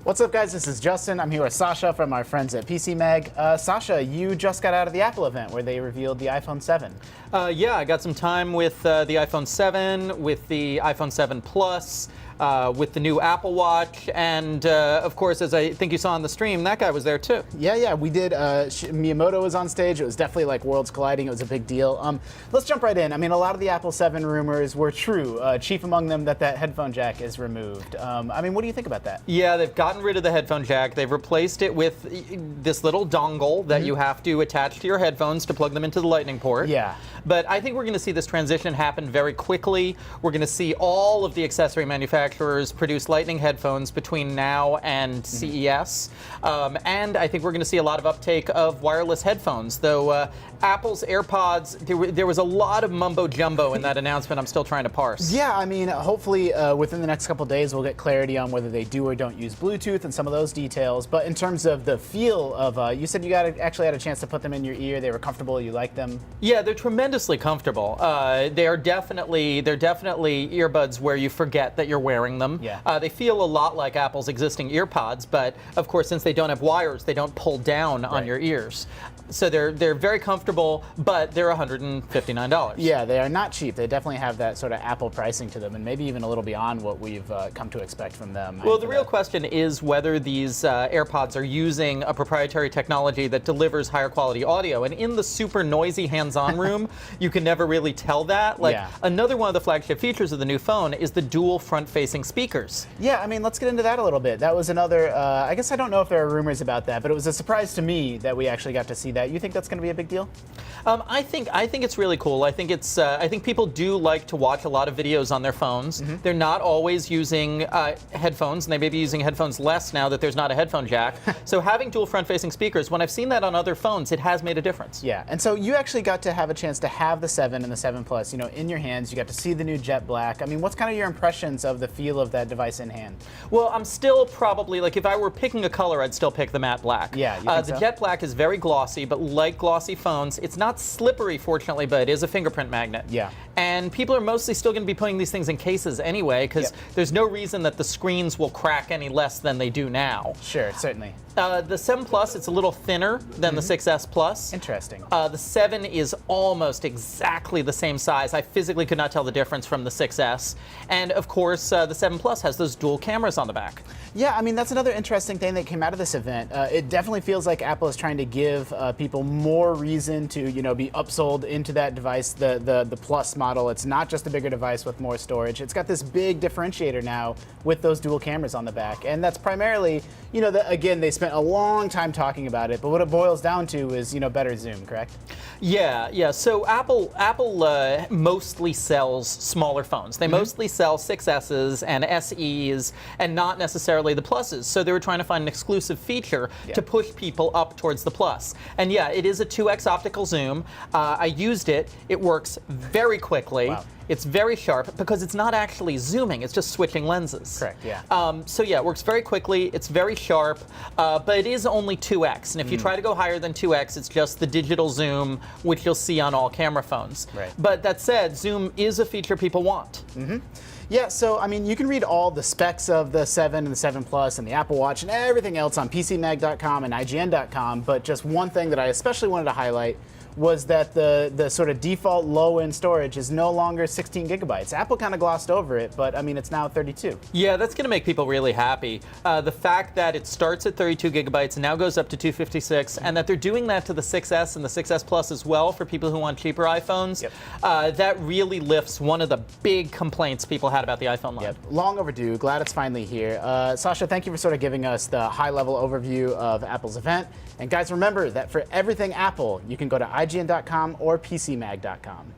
What's up, guys? This is Justin. I'm here with Sasha from our friends at PC Mag. Sasha, you just got out of the Apple event where they revealed the iPhone 7. Yeah, I got some time with the iPhone 7, with the iPhone 7 Plus, with the new Apple Watch, and of course, as I think you saw on the stream, that guy was there too. Yeah, we did. Miyamoto was on stage. It was definitely like worlds colliding. It was a big deal. Let's jump right in. I mean, a lot of the Apple 7 rumors were true. Chief among them that headphone jack is removed. I mean, what do you think about that? Yeah, they've gotten rid of the headphone jack. They've replaced it with this little dongle that you have to attach to your headphones to plug them into the Lightning port. Yeah. But I think we're going to see this transition happen very quickly. We're going to see all of the accessory manufacturers produce Lightning headphones between now and CES. And I think we're going to see a lot of uptake of wireless headphones, though Apple's AirPods, there was a lot of mumbo-jumbo in that announcement I'm still trying to parse. Yeah, I mean, hopefully within the next couple days we'll get clarity on whether they do or don't use Bluetooth and some of those details. But in terms of the feel of, you said you actually had a chance to put them in your ear. They were comfortable. You liked them? Yeah, they're tremendously comfortable. They're definitely earbuds where you forget that you're wearing them. Yeah. They feel a lot like Apple's existing EarPods, but of course, since they don't have wires, they don't pull down on your ears. So they're very comfortable, but they're $159. Yeah, they are not cheap. They definitely have that sort of Apple pricing to them, and maybe even a little beyond what we've come to expect from them. Well, the real question is whether these AirPods are using a proprietary technology that delivers higher quality audio. And in the super noisy hands-on room, you can never really tell that. Like, another one of the flagship features of the new phone is the dual front-facing speakers. Yeah, I mean, let's get into that a little bit. That was another, I guess I don't know if there are rumors about that, but it was a surprise to me that we actually got to see that. You think that's going to be a big deal? I think it's really cool. I think I think people do like to watch a lot of videos on their phones. They're not always using headphones, and they may be using headphones less now that there's not a headphone jack. So having dual front-facing speakers, when I've seen that on other phones, it has made a difference. Yeah, and so you actually got to have a chance to have the 7 and the 7 Plus, in your hands. You got to see the new jet black. I mean, what's kind of your impressions of the feel of that device in hand? Well, I'm still probably, like, if I were picking a color, I'd still pick the matte black. Yeah, you think the so? jet black is very glossy, but like glossy phones, it's not slippery, fortunately, but it is a fingerprint magnet. Yeah. And people are mostly still going to be putting these things in cases anyway, because there's no reason that the screens will crack any less than they do now. Sure, certainly. The 7 Plus, it's a little thinner than the 6S Plus. Interesting. The 7 is almost exactly the same size. I physically could not tell the difference from the 6S. And of course, the 7 Plus has those dual cameras on the back. Yeah, I mean, that's another interesting thing that came out of this event. It definitely feels like Apple is trying to give people more reason to, be upsold into that device, the Plus model. It's not just a bigger device with more storage. It's got this big differentiator now with those dual cameras on the back. And that's primarily, again, they spent a long time talking about it, but what it boils down to is, better zoom, correct? Yeah. So Apple mostly sells smaller phones. They mostly sell 6Ss and SEs and not necessarily the Pluses. So they were trying to find an exclusive feature to push people up towards the Plus. And yeah, it is a 2x optical zoom. I used it. It works very quickly. Wow. It's very sharp because it's not actually zooming, it's just switching lenses. Correct, yeah. So yeah, it works very quickly, it's very sharp, but it is only 2x. And if you try to go higher than 2x, it's just the digital zoom, which you'll see on all camera phones. Right. But that said, zoom is a feature people want. Yeah, so I mean, you can read all the specs of the 7 and the 7 Plus and the Apple Watch and everything else on PCMag.com and IGN.com, but just one thing that I especially wanted to highlight was that the sort of default low-end storage is no longer 16 gigabytes. Apple kind of glossed over it, but I mean, it's now 32. Yeah, that's going to make people really happy. The fact that it starts at 32 gigabytes and now goes up to 256, and that they're doing that to the 6S and the 6S Plus as well for people who want cheaper iPhones, that really lifts one of the big complaints people had about the iPhone line. Long overdue. Glad it's finally here. Sasha, thank you for sort of giving us the high-level overview of Apple's event. And guys, remember that for everything Apple, you can go to IGN.com or PCMag.com.